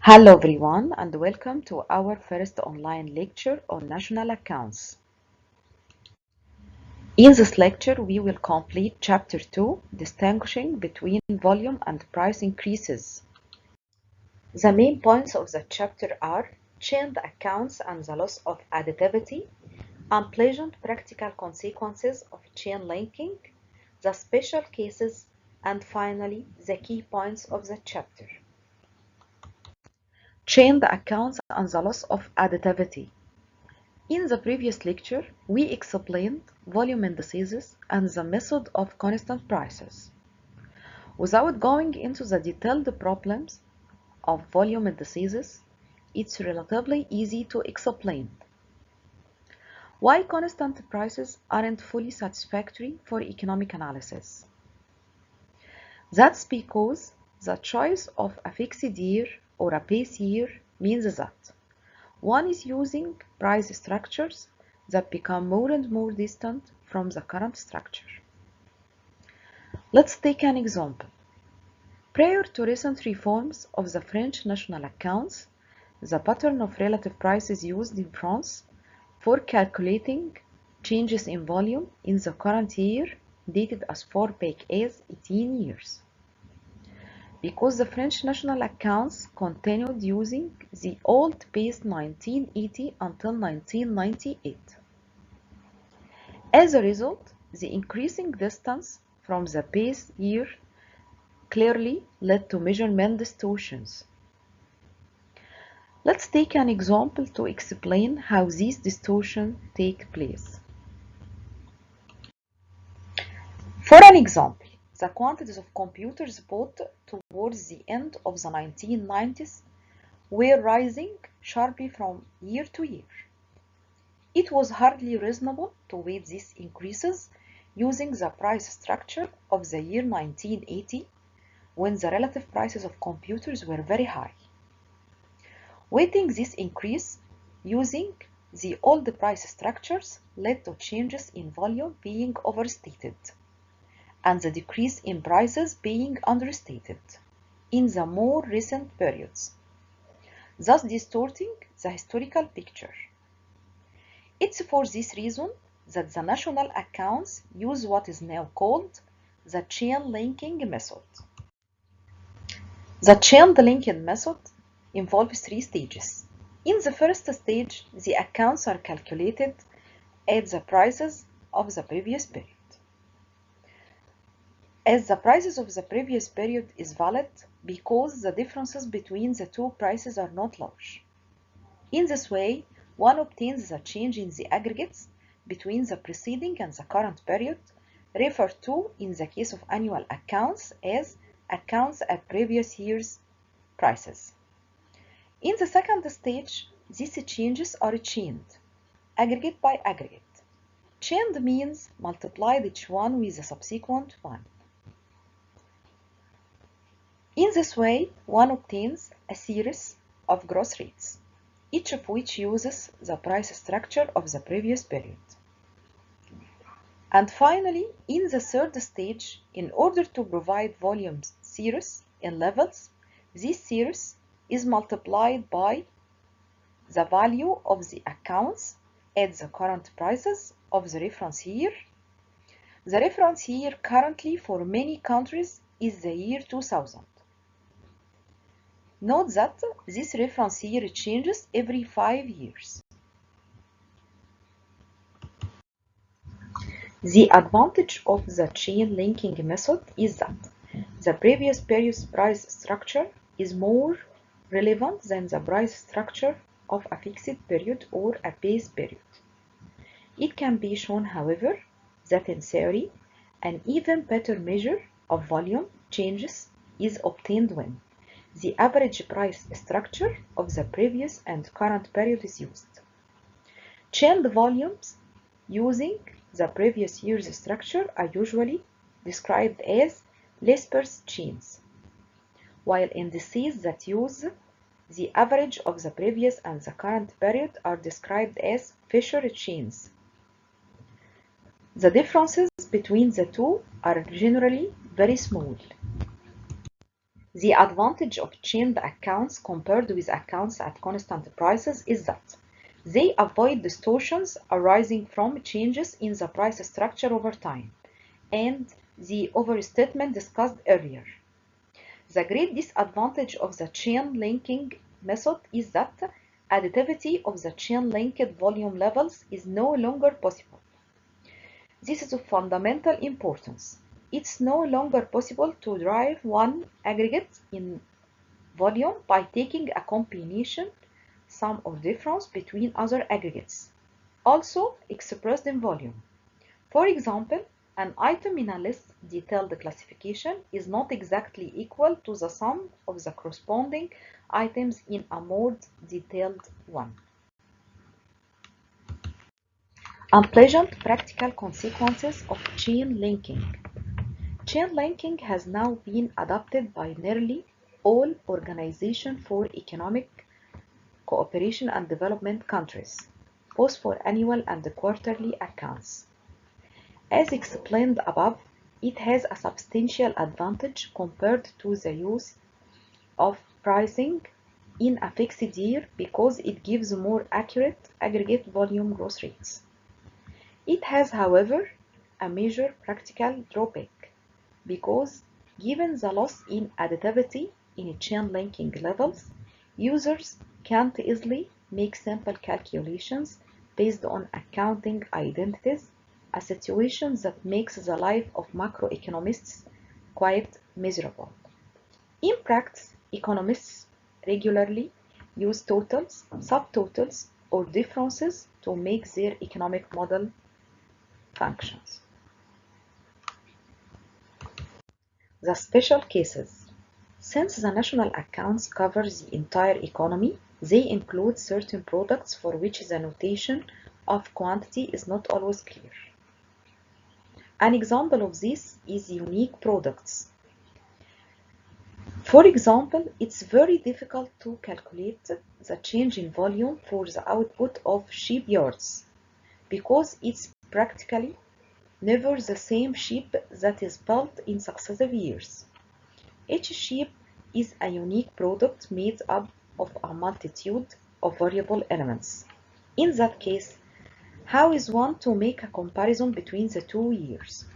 Hello everyone and welcome to our first online lecture on national accounts. In this lecture we will complete chapter 2, distinguishing between volume and price increases. The main points of the chapter are chained accounts and the loss of additivity, unpleasant practical consequences of chain linking, the special cases, and finally the key points of the chapter. Chained accounts and the loss of additivity. In the previous lecture, we explained volume indices and the method of constant prices. Without going into the detailed problems of volume indices, it's relatively easy to explain why constant prices aren't fully satisfactory for economic analysis. That's because the choice of a fixed year or a base year means that one is using price structures that become more and more distant from the current structure. Let's take an example. Prior to recent reforms of the French national accounts, the pattern of relative prices used in France for calculating changes in volume in the current year dated as far back as 18 years. Because the French national accounts continued using the old base 1980 until 1998. As a result, the increasing distance from the base year clearly led to measurement distortions. Let's take an example to explain how these distortions take place. For an example, the quantities of computers bought towards the end of the 1990s were rising sharply from year to year. It was hardly reasonable to weight these increases using the price structure of the year 1980 when the relative prices of computers were very high. Weighting this increase using the old price structures led to changes in volume being overstated and the decrease in prices being understated in the more recent periods, thus distorting the historical picture. It's for this reason that the national accounts use what is now called the chain linking method. The chain linking method involves 3 stages. In the first stage, the accounts are calculated at the prices of the previous period. As the prices of the previous period is valid because the differences between the two prices are not large. In this way, one obtains the change in the aggregates between the preceding and the current period, referred to in the case of annual accounts as accounts at previous year's prices. In the second stage, these changes are chained, aggregate by aggregate. Chained means multiplied each one with the subsequent one. In this way, one obtains a series of growth rates, each of which uses the price structure of the previous period. And finally, in the third stage, in order to provide volume series in levels, this series is multiplied by the value of the accounts at the current prices of the reference year. The reference year currently for many countries is the year 2000. Note that this reference year changes every 5 years. The advantage of the chain linking method is that the previous period's price structure is more relevant than the price structure of a fixed period or a base period. It can be shown, however, that in theory, an even better measure of volume changes is obtained when the average price structure of the previous and current period is used. Chained volumes using the previous year's structure are usually described as Lesper's chains, while indices that use the average of the previous and the current period are described as Fisher chains. The differences between the two are generally very small. The advantage of chained accounts compared with accounts at constant prices is that they avoid distortions arising from changes in the price structure over time and the overstatement discussed earlier. The great disadvantage of the chain linking method is that additivity of the chain linked volume levels is no longer possible. This is of fundamental importance. It's no longer possible to derive one aggregate in volume by taking a combination, sum or difference between other aggregates, also expressed in volume. For example, an item in a less detailed classification is not exactly equal to the sum of the corresponding items in a more detailed one. Unpleasant practical consequences of chain linking. Chain linking has now been adopted by nearly all Organization for Economic Cooperation and Development countries, both for annual and quarterly accounts. As explained above, it has a substantial advantage compared to the use of pricing in a fixed year because it gives more accurate aggregate volume growth rates. It has, however, a major practical drawback because given the loss in additivity in chain linking levels, users can't easily make simple calculations based on accounting identities, a situation that makes the life of macroeconomists quite miserable. In practice, economists regularly use totals, subtotals, or differences to make their economic model functions. The special cases. Since the national accounts cover the entire economy, they include certain products for which the notation of quantity is not always clear. An example of this is unique products. For example, it's very difficult to calculate the change in volume for the output of sheep yards because it's practically never the same sheep that is built in successive years. Each sheep is a unique product made up of a multitude of variable elements. In that case, how is one to make a comparison between the 2 years?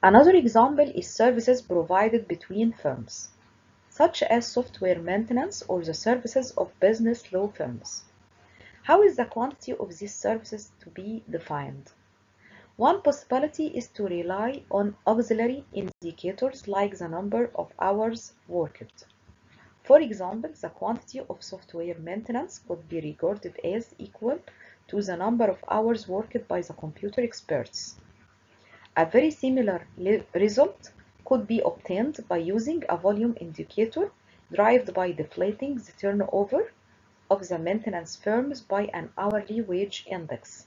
Another example is services provided between firms, such as software maintenance or the services of business law firms. How is the quantity of these services to be defined? One possibility is to rely on auxiliary indicators like the number of hours worked. For example, the quantity of software maintenance could be regarded as equal to the number of hours worked by the computer experts. A very similar result could be obtained by using a volume indicator derived by deflating the turnover of the maintenance firms by an hourly wage index.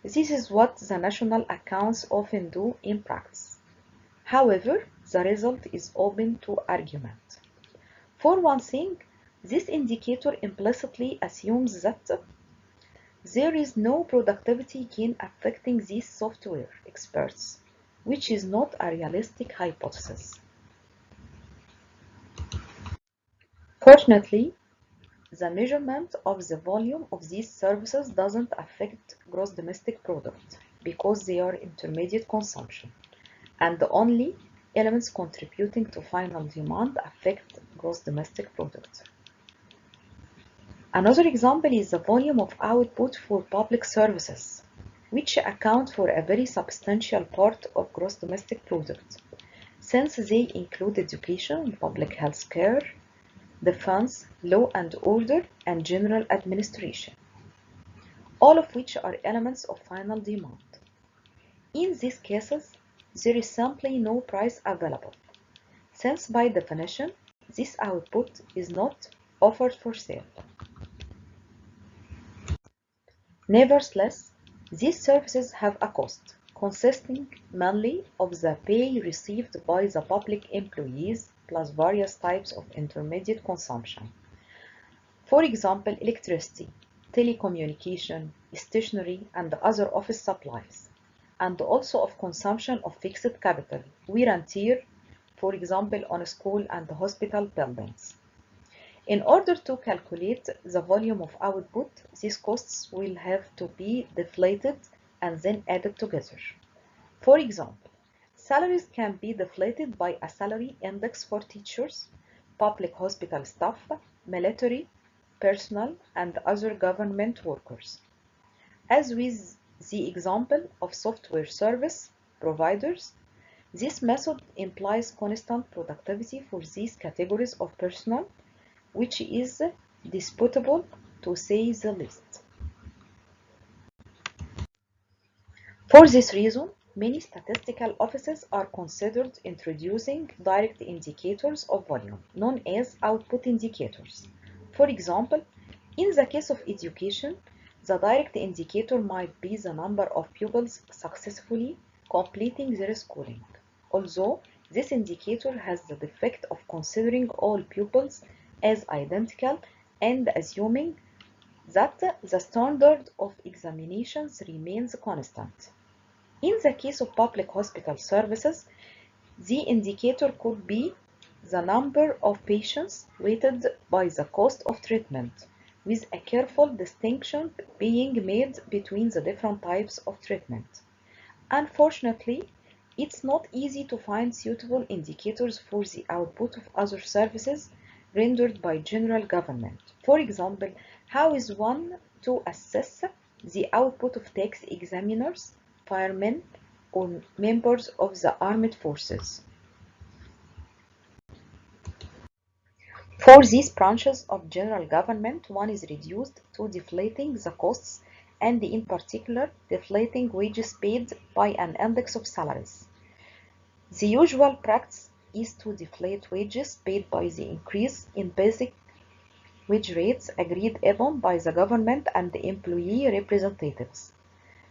This is what the national accounts often do in practice. However, the result is open to argument. For one thing, this indicator implicitly assumes that there is no productivity gain affecting these software experts, which is not a realistic hypothesis. Fortunately, the measurement of the volume of these services doesn't affect gross domestic product because they are intermediate consumption, and the only elements contributing to final demand affect gross domestic product. Another example is the volume of output for public services, which account for a very substantial part of gross domestic product, since they include education, public health care, defense, law and order, and general administration, all of which are elements of final demand. In these cases, there is simply no price available, since by definition, this output is not offered for sale. Nevertheless, these services have a cost, consisting mainly of the pay received by the public employees plus various types of intermediate consumption. For example, electricity, telecommunication, stationery, and other office supplies. and also of consumption of fixed capital, wear and tear, for example, on school and hospital buildings. In order to calculate the volume of output, these costs will have to be deflated and then added together. For example, salaries can be deflated by a salary index for teachers, public hospital staff, military personnel, and other government workers. As with the example of software service providers, this method implies constant productivity for these categories of personnel, which is disputable to say the least. For this reason, many statistical offices are considered introducing direct indicators of volume, known as output indicators. For example, in the case of education, the direct indicator might be the number of pupils successfully completing their schooling, although this indicator has the defect of considering all pupils as identical and assuming that the standard of examinations remains constant. In the case of public hospital services, the indicator could be the number of patients weighted by the cost of treatment, with a careful distinction being made between the different types of treatment. Unfortunately, it's not easy to find suitable indicators for the output of other services rendered by general government. For example, how is one to assess the output of tax examiners, firemen, or members of the armed forces? For these branches of general government, one is reduced to deflating the costs and in particular deflating wages paid by an index of salaries. The usual practice is to deflate wages paid by the increase in basic wage rates agreed upon by the government and the employee representatives.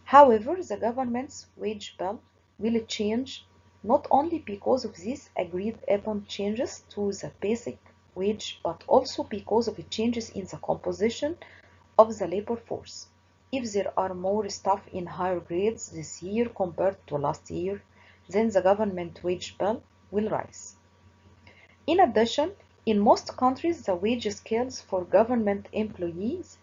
However, the government's wage bill will change not only because of these agreed upon changes to the basic wage, but also because of the changes in the composition of the labor force. If there are more staff in higher grades this year compared to last year, then the government wage bill will rise. In addition, in most countries, the wage scales for government employees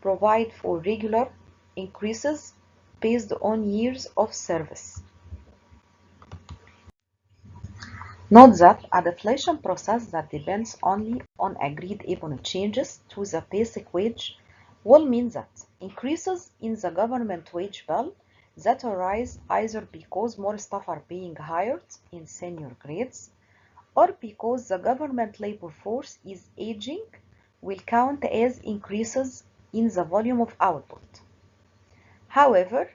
provide for regular increases based on years of service. Note that a deflation process that depends only on agreed upon changes to the basic wage will mean that increases in the government wage bill that arise either because more staff are being hired in senior grades or because the government labor force is aging will count as increases in the volume of output. However,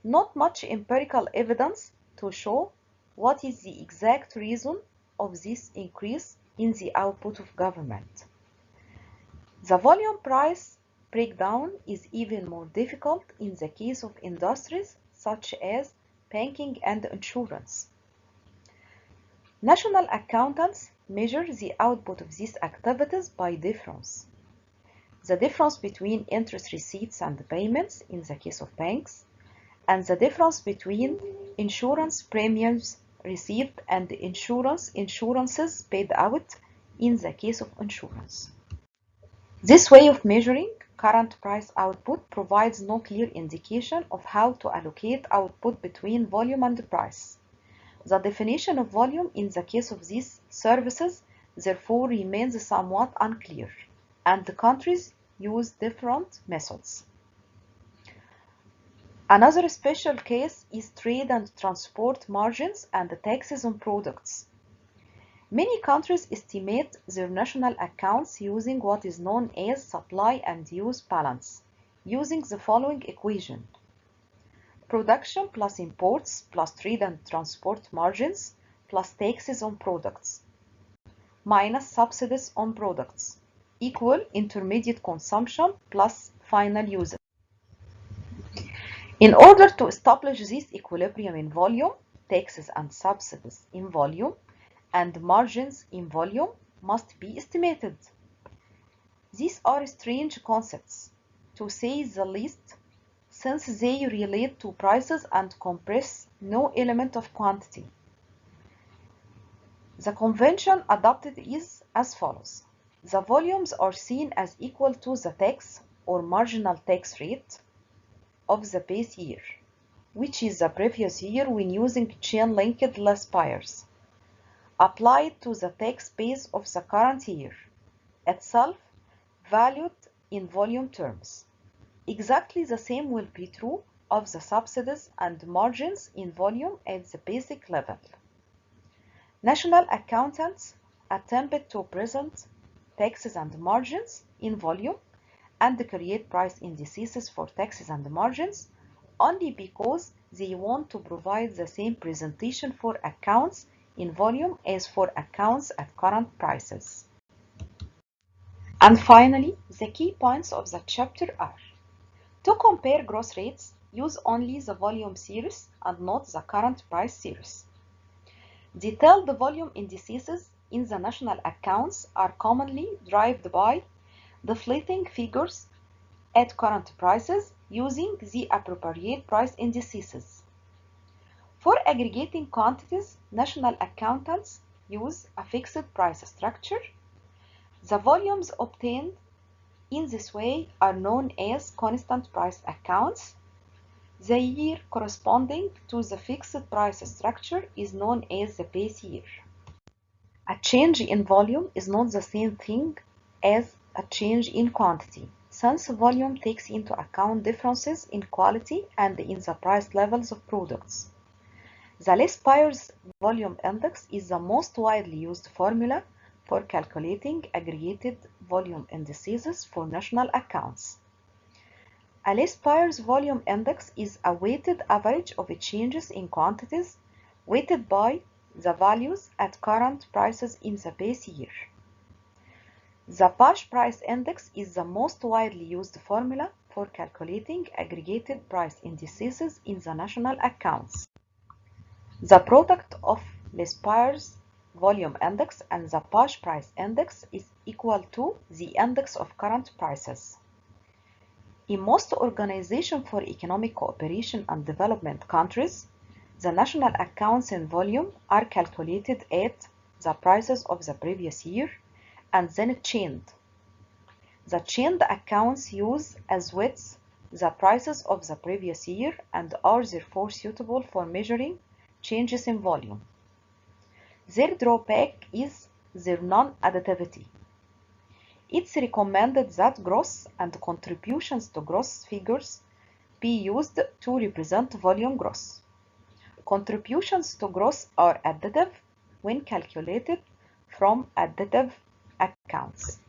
not much empirical evidence to show what is the exact reason of this increase in the output of government. The volume price breakdown is even more difficult in the case of industries such as banking and insurance. National accountants measure the output of these activities by difference. The difference between interest receipts and payments in the case of banks, and the difference between insurance premiums received and insurances paid out in the case of insurance. This way of measuring current price output provides no clear indication of how to allocate output between volume and price. The definition of volume in the case of these services therefore remains somewhat unclear, and the countries use different methods. Another special case is trade and transport margins and the taxes on products. Many countries estimate their national accounts using what is known as supply and use balance, using the following equation: production plus imports plus trade and transport margins plus taxes on products minus subsidies on products equal intermediate consumption plus final usage. In order to establish this equilibrium in volume, taxes and subsidies in volume, and margins in volume must be estimated. These are strange concepts, to say the least, since they relate to prices and compress no element of quantity. The convention adopted is as follows. The volumes are seen as equal to the tax or marginal tax rate of the base year, which is the previous year when using chain-linked list buyers, applied to the tax base of the current year, itself valued in volume terms. Exactly the same will be true of the subsidies and margins in volume at the basic level. National accountants attempted to present taxes and margins in volume and create price indices for taxes and margins only because they want to provide the same presentation for accounts in volume as for accounts at current prices. And finally, the key points of the chapter are: to compare gross rates, use only the volume series and not the current price series. Detailed volume indices in the national accounts are commonly derived by deflating figures at current prices using the appropriate price indices. For aggregating quantities, national accountants use a fixed price structure. The volumes obtained in this way are known as constant price accounts. The year corresponding to the fixed price structure is known as the base year. A change in volume is not the same thing as a change in quantity, since volume takes into account differences in quality and in the price levels of products. The list buyers volume index is the most widely used formula for calculating aggregated volume indices for national accounts. A list buyers volume index is a weighted average of changes in quantities weighted by the values at current prices in the base year. The cash price index is the most widely used formula for calculating aggregated price indices in the national accounts. The product of list buyers volume index and the cash price index is equal to the index of current prices. In most organizations for economic cooperation and development countries, the national accounts in volume are calculated at the prices of the previous year and then chained. The chained accounts use as weights the prices of the previous year and are therefore suitable for measuring changes in volume. Their drawback is their non-additivity. It's recommended that gross and contributions to gross figures be used to represent volume gross. Contributions to gross are additive when calculated from additive accounts.